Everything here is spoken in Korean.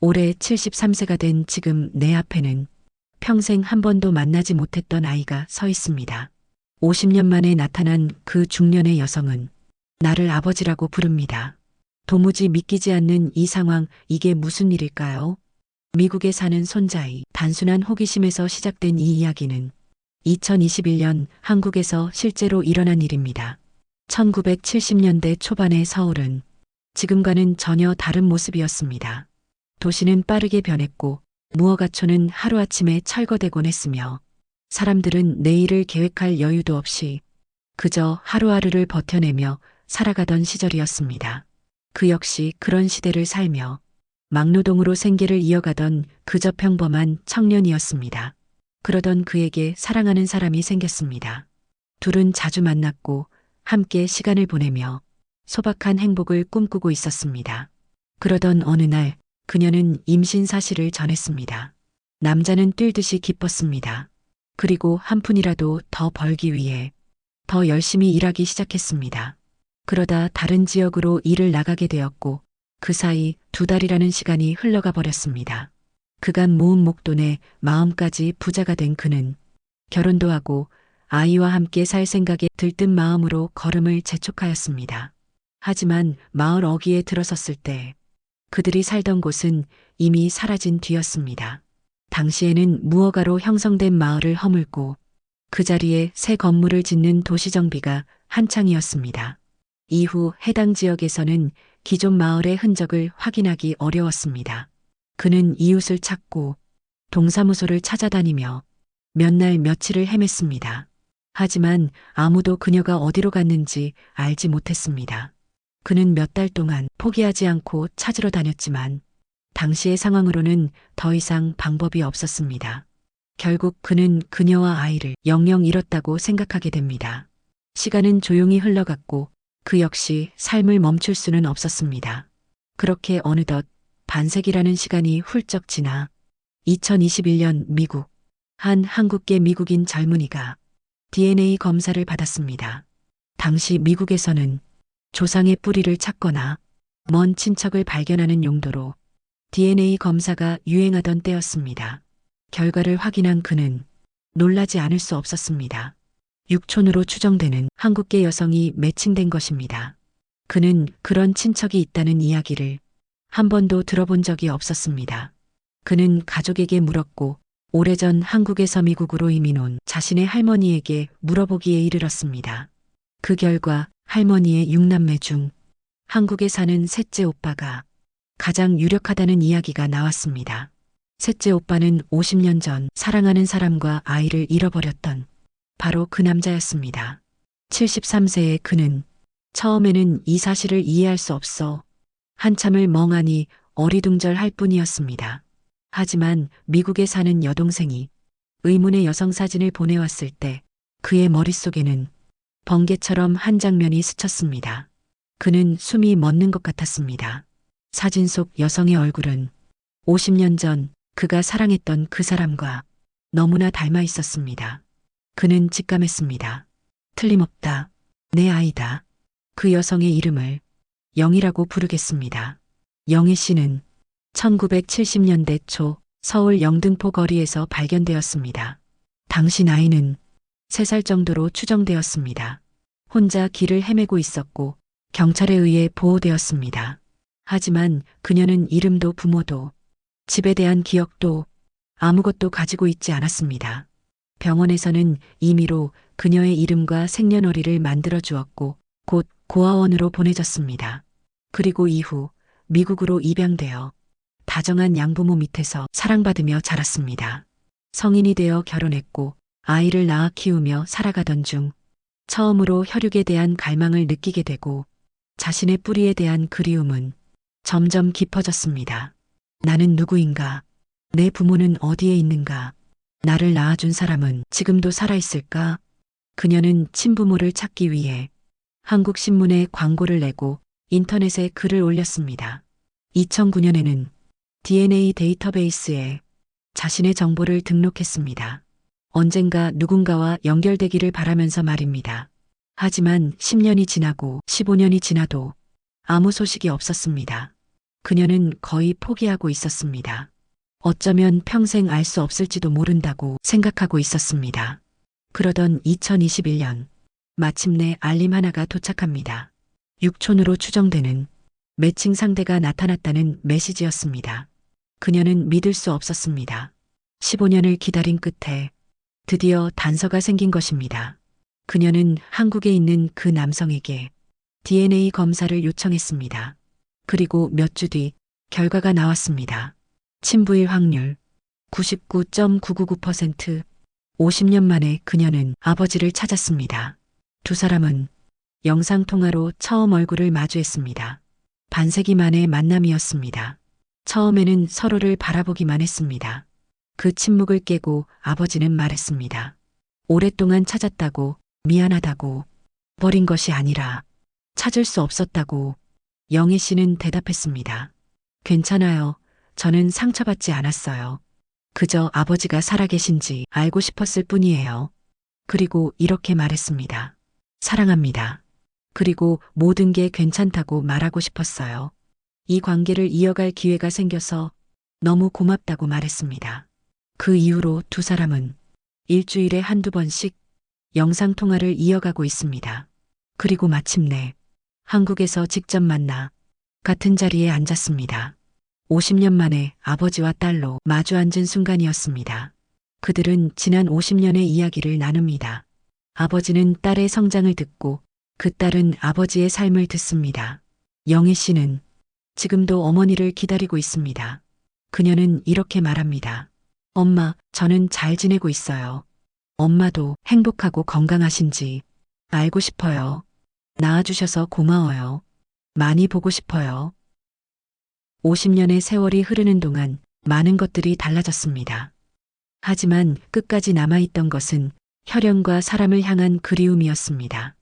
올해 73세가 된 지금 내 앞에는 평생 한 번도 만나지 못했던 아이가 서 있습니다. 50년 만에 나타난 그 중년의 여성은 나를 아버지라고 부릅니다. 도무지 믿기지 않는 이 상황, 이게 무슨 일일까요? 미국에 사는 손자의 단순한 호기심에서 시작된 이 이야기는 2021년 한국에서 실제로 일어난 일입니다. 1970년대 초반의 서울은 지금과는 전혀 다른 모습이었습니다. 도시는 빠르게 변했고 무허가초는 하루아침에 철거되곤 했으며 사람들은 내일을 계획할 여유도 없이 그저 하루하루를 버텨내며 살아가던 시절이었습니다. 그 역시 그런 시대를 살며 막노동으로 생계를 이어가던 그저 평범한 청년이었습니다. 그러던 그에게 사랑하는 사람이 생겼습니다. 둘은 자주 만났고 함께 시간을 보내며 소박한 행복을 꿈꾸고 있었습니다. 그러던 어느 날 그녀는 임신 사실을 전했습니다. 남자는 뛸듯이 기뻤습니다. 그리고 한 푼이라도 더 벌기 위해 더 열심히 일하기 시작했습니다. 그러다 다른 지역으로 일을 나가게 되었고 그 사이 2달이라는 시간이 흘러가 버렸습니다. 그간 모은 목돈에 마음까지 부자가 된 그는 결혼도 하고 아이와 함께 살 생각에 들뜬 마음으로 걸음을 재촉하였습니다. 하지만 마을 어귀에 들어섰을 때 그들이 살던 곳은 이미 사라진 뒤였습니다. 당시에는 무허가로 형성된 마을을 허물고 그 자리에 새 건물을 짓는 도시정비가 한창이었습니다. 이후 해당 지역에서는 기존 마을의 흔적을 확인하기 어려웠습니다. 그는 이웃을 찾고 동사무소를 찾아다니며 몇 날 며칠을 헤맸습니다. 하지만 아무도 그녀가 어디로 갔는지 알지 못했습니다. 그는 몇 달 동안 포기하지 않고 찾으러 다녔지만 당시의 상황으로는 더 이상 방법이 없었습니다. 결국 그는 그녀와 아이를 영영 잃었다고 생각하게 됩니다. 시간은 조용히 흘러갔고 그 역시 삶을 멈출 수는 없었습니다. 그렇게 어느덧 반세기라는 시간이 훌쩍 지나 2021년 미국, 한 한국계 미국인 젊은이가 DNA 검사를 받았습니다. 당시 미국에서는 조상의 뿌리를 찾거나 먼 친척을 발견하는 용도로 DNA 검사가 유행하던 때였습니다. 결과를 확인한 그는 놀라지 않을 수 없었습니다. 육촌으로 추정되는 한국계 여성이 매칭된 것입니다. 그는 그런 친척이 있다는 이야기를 한 번도 들어본 적이 없었습니다. 그는 가족에게 물었고 오래전 한국에서 미국으로 이민 온 자신의 할머니에게 물어보기에 이르렀습니다. 그 결과 할머니의 6남매 중 한국에 사는 셋째 오빠가 가장 유력하다는 이야기가 나왔습니다. 셋째 오빠는 50년 전 사랑하는 사람과 아이를 잃어버렸던 바로 그 남자였습니다. 73세의 그는 처음에는 이 사실을 이해할 수 없어 한참을 멍하니 어리둥절할 뿐이었습니다. 하지만 미국에 사는 여동생이 의문의 여성 사진을 보내왔을 때 그의 머릿속에는 번개처럼 한 장면이 스쳤습니다. 그는 숨이 멎는 것 같았습니다. 사진 속 여성의 얼굴은 50년 전 그가 사랑했던 그 사람과 너무나 닮아 있었습니다. 그는 직감했습니다. 틀림없다. 내 아이다. 그 여성의 이름을 영이라고 부르겠습니다. 영희 씨는 1970년대 초 서울 영등포 거리에서 발견되었습니다. 당시 나이는 3살 정도로 추정되었습니다. 혼자 길을 헤매고 있었고 경찰에 의해 보호되었습니다. 하지만 그녀는 이름도 부모도 집에 대한 기억도 아무것도 가지고 있지 않았습니다. 병원에서는 임의로 그녀의 이름과 생년월일을 만들어 주었고 곧 고아원으로 보내졌습니다. 그리고 이후 미국으로 입양되어 다정한 양부모 밑에서 사랑받으며 자랐습니다. 성인이 되어 결혼했고 아이를 낳아 키우며 살아가던 중 처음으로 혈육에 대한 갈망을 느끼게 되고 자신의 뿌리에 대한 그리움은 점점 깊어졌습니다. 나는 누구인가? 내 부모는 어디에 있는가? 나를 낳아준 사람은 지금도 살아있을까? 그녀는 친부모를 찾기 위해 한국신문에 광고를 내고 인터넷에 글을 올렸습니다. 2009년에는 DNA 데이터베이스에 자신의 정보를 등록했습니다. 언젠가 누군가와 연결되기를 바라면서 말입니다. 하지만 10년이 지나고 15년이 지나도 아무 소식이 없었습니다. 그녀는 거의 포기하고 있었습니다. 어쩌면 평생 알 수 없을지도 모른다고 생각하고 있었습니다. 그러던 2021년, 마침내 알림 하나가 도착합니다. 육촌으로 추정되는 매칭 상대가 나타났다는 메시지였습니다. 그녀는 믿을 수 없었습니다. 15년을 기다린 끝에 드디어 단서가 생긴 것입니다. 그녀는 한국에 있는 그 남성에게 DNA 검사를 요청했습니다. 그리고 몇 주 뒤 결과가 나왔습니다. 친부일 확률 99.999%. 50년 만에 그녀는 아버지를 찾았습니다. 두 사람은 영상통화로 처음 얼굴을 마주했습니다. 반세기 만의 만남이었습니다. 처음에는 서로를 바라보기만 했습니다. 그 침묵을 깨고 아버지는 말했습니다. 오랫동안 찾았다고, 미안하다고, 버린 것이 아니라 찾을 수 없었다고. 영희 씨는 대답했습니다. 괜찮아요. 저는 상처받지 않았어요. 그저 아버지가 살아계신지 알고 싶었을 뿐이에요. 그리고 이렇게 말했습니다. 사랑합니다. 그리고 모든 게 괜찮다고 말하고 싶었어요. 이 관계를 이어갈 기회가 생겨서 너무 고맙다고 말했습니다. 그 이후로 두 사람은 일주일에 한두 번씩 영상통화를 이어가고 있습니다. 그리고 마침내 한국에서 직접 만나 같은 자리에 앉았습니다. 50년 만에 아버지와 딸로 마주 앉은 순간이었습니다. 그들은 지난 50년의 이야기를 나눕니다. 아버지는 딸의 성장을 듣고 그 딸은 아버지의 삶을 듣습니다. 영희 씨는 지금도 어머니를 기다리고 있습니다. 그녀는 이렇게 말합니다. 엄마, 저는 잘 지내고 있어요. 엄마도 행복하고 건강하신지 알고 싶어요. 낳아주셔서 고마워요. 많이 보고 싶어요. 50년의 세월이 흐르는 동안 많은 것들이 달라졌습니다. 하지만 끝까지 남아있던 것은 혈연과 사람을 향한 그리움이었습니다.